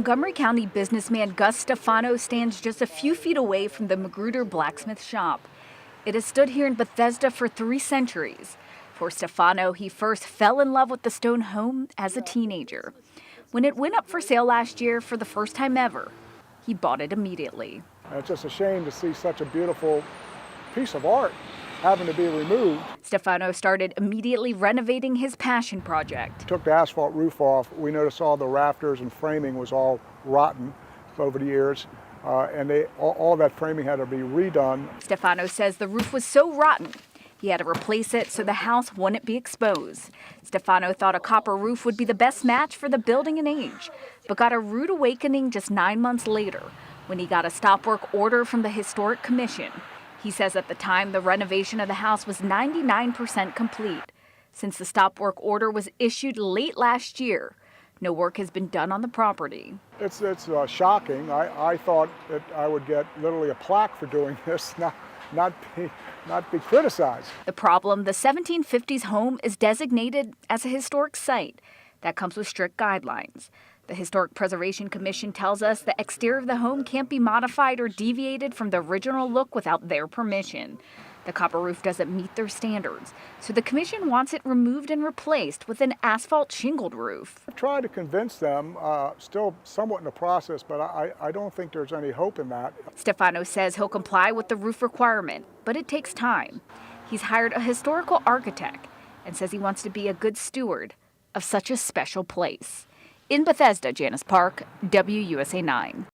Montgomery County businessman Gus Stefano stands just a few feet away from the Magruder blacksmith shop. It has stood here in Bethesda for 3 centuries. For Stefano, he first fell in love with the stone home as a teenager. When it went up for sale last year for the first time ever, he bought it immediately. It's just a shame to see such a beautiful piece of art having to be removed. Stefano started immediately renovating his passion project. Took the asphalt roof off. We noticed all the rafters and framing was all rotten over the years, and all that framing had to be redone. Stefano says the roof was so rotten, he had to replace it so the house wouldn't be exposed. Stefano thought a copper roof would be the best match for the building and age, but got a rude awakening just 9 months later when he got a stop work order from the Historic Commission. He says at the time the renovation of the house was 99% complete. Since the stop work order was issued late last year, no work has been done on the property. It's shocking. I thought that I would get literally a plaque for doing this, not be criticized. The problem, the 1750s home is designated as a historic site. That comes with strict guidelines. The Historic Preservation Commission tells us the exterior of the home can't be modified or deviated from the original look without their permission. The copper roof doesn't meet their standards, so the commission wants it removed and replaced with an asphalt shingled roof. I've tried to convince them, still somewhat in the process, but I don't think there's any hope in that. Stefano says he'll comply with the roof requirement, but it takes time. He's hired a historical architect and says he wants to be a good steward of such a special place. In Bethesda, Janice Park, WUSA 9.